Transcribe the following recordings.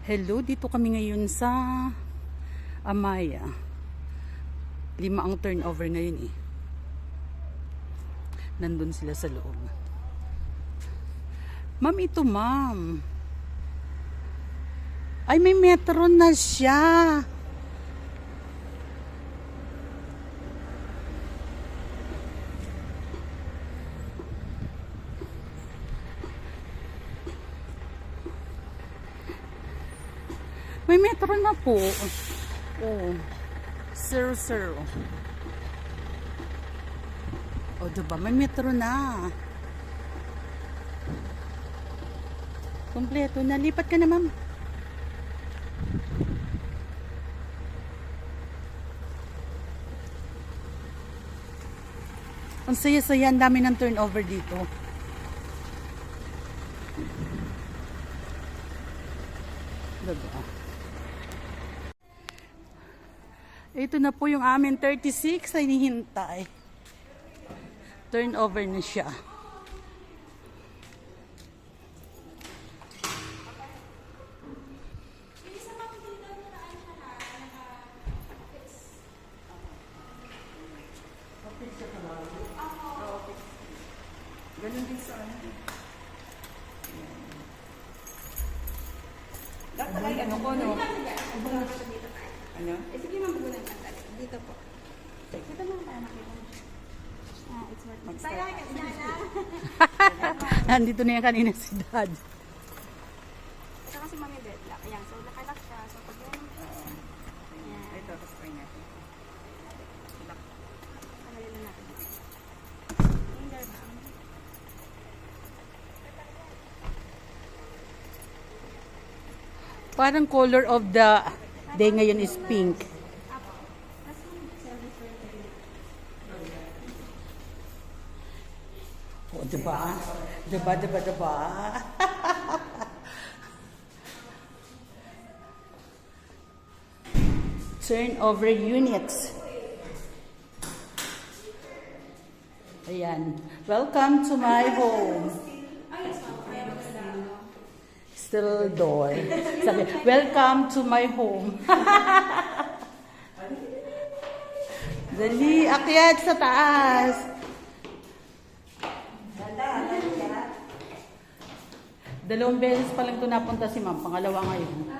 Hello, dito kami ngayon sa Amaya. 5 ang turnover ngayon eh. Nandun sila sa loob. Ma'am, ito ma'am. Ay, may metro na siya. May metro na po. Oh. 00. Oh, diba? May metro na. Kompleto na. Lipat ka na, ma'am. Ang saya-saya. Ang dami ng turnover dito. Diba? Ito na po yung amin 36 ay hinihintay. Turnover na siya. Ganun din sa ano. Dapat ay ano ko, no? Ano? Sige, mabugunan ka tayo. Dito po. Dito mo tayo makita. It's worth it. Tayo ka na. Nandito na yan kanina si Dad. Ito kasi mami deadlock. Ayan, so nakalock siya. So pag yan. Ayan. Ito, tapos try natin. Tanggalin na natin. Finger ba? Parang color of the day ngayon is pink. Oh, diba? Diba? Turnover units. Ayan. Welcome to my home. Still door. Sabi, welcome to my home. Dali, akyat sa taas. Dalawang beses pa lang ito napunta si ma'am. Pangalawa ngayon.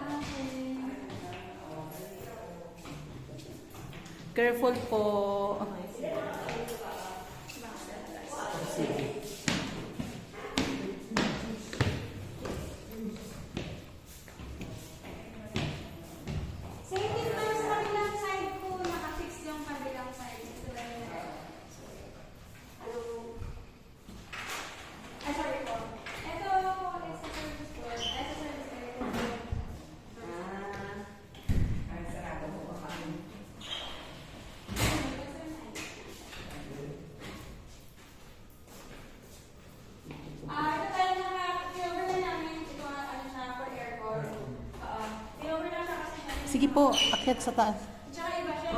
Careful po. Sige. Safety naman sa kabilang side po. Naka-fix yung kabilang side. Hello. Ay, sorry po. Ito is sa service po. Ay, sa service po. Ay, sarado mo ba kami? Ito tayo naka-over na namin. Ito ano siya for aircon. I-over na siya kasi siya. Sige po, akyat sa taas. Tsaka iba siya.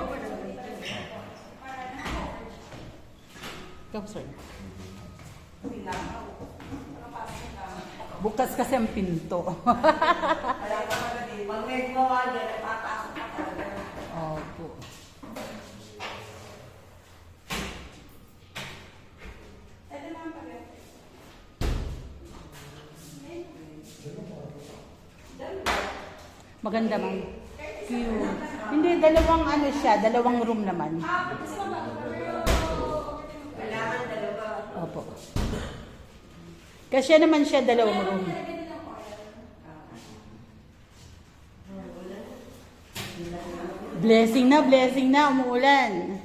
Ikaw, sir. Bukas kasi ang pinto. Wala ka maganda. Pag may gawa dyan, napapasok ka talaga. Opo. Ito naman pala. Maganda, ma'am. Cute. Hindi, dalawang ano siya, dalawang room naman. Kailangan dalawa. Opo. Kasi naman siya, dalawang room. Blessing na, umuulan.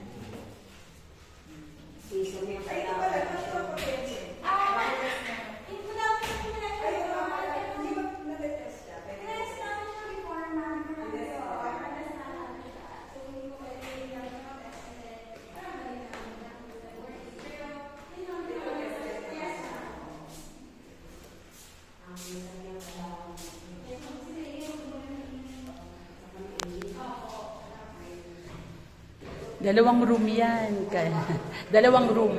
Dalawang room yan. Dalawang room.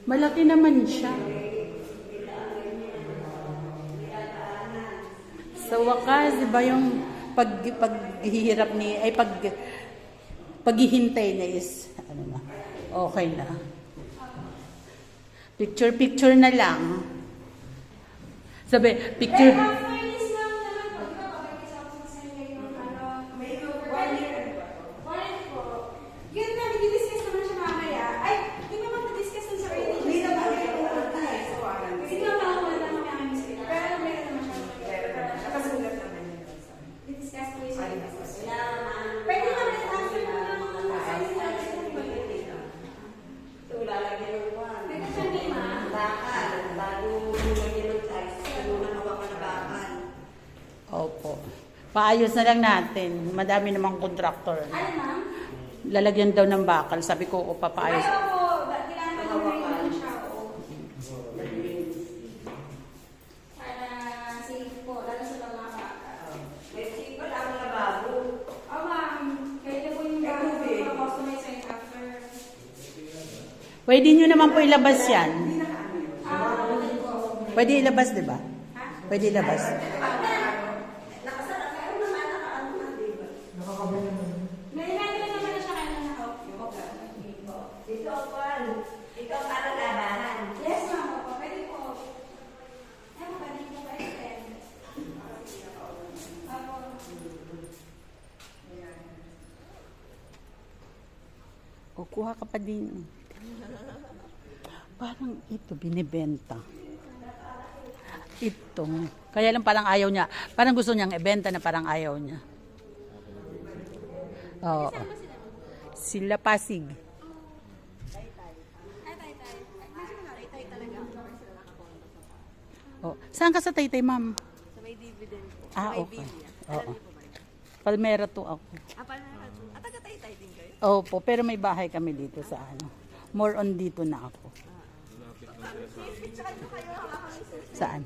Malaki naman siya. Sa wakas, di ba yung paghihirap ni, ay paghihintay niya is, ano na, okay na. Picture na lang. Sabi, picture. Eh, after this lang naman po, di ba babalik sa ako sa inyo yung ano, May 1 year ba to? warrant po. Yun na, nag-discuss naman siya mamaya. Ay, di ba mag-discuss dun sa early Hindi na ba kayo pumunta eh sa waran? Kasi nga mga wala kami ang miss pero meron naman siya. Nakasulat naman yun. I-discuss po yung Ay, sila. Pwede naman after po ng Ito, lalagyan ng one. nagkasyan ni Ma. Bakal, bago lumagyan ng tiles, unang hawakan na bakal. Opo. Paayos na lang natin. Madami namang kontraktor. Ano ma'am? Lalagyan daw ng bakal. Sabi ko, o papaayos. Ayaw po, kailangan ko rin siya. Para safe po, lalo sa mga bata. May sipa lang na bago. Oh ma'am, kaya po yung customize sa after. Pwede nyo naman po ilabas yan. Pwede po. Pwede ilabas, di ba? Pwede ilabas. Nakasara, pero naman nakaano na, di ba? May natin naman na siya kaya na-help you. Ito, Juan. Ikaw para labanan. Yes ma'am, opo. Pwede po. Ay, pwede po ba extend? Opo. O, kuha ka pa din. Parang ito, binibenta. Ito. Kaya lang parang ayaw niya. Parang gusto niyang ibenta na parang ayaw niya. Oo. Sila Pasig. Oh. Saan ka sa Taytay, ma'am? Sa may dividend po. Ah, May okay. Biblia. Oo. Alam niyo po ba yun? Palmera to ako. Taga-Taytay din kayo? Opo, pero may bahay kami dito sa ano. More on dito na ako. Saan?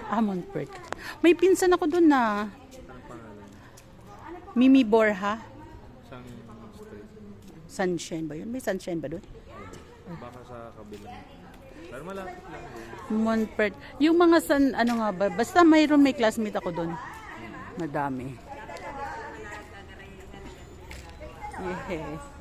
Ah, Montpert. May pinsan ako doon na. Mimi Borja. Sunshine ba yun? May sunshine ba doon? Baka sa kabilang. Pero malapit lang. Montpert. Yung mga ano nga ba? Basta mayroon may classmate ako doon. Madami. Yeah.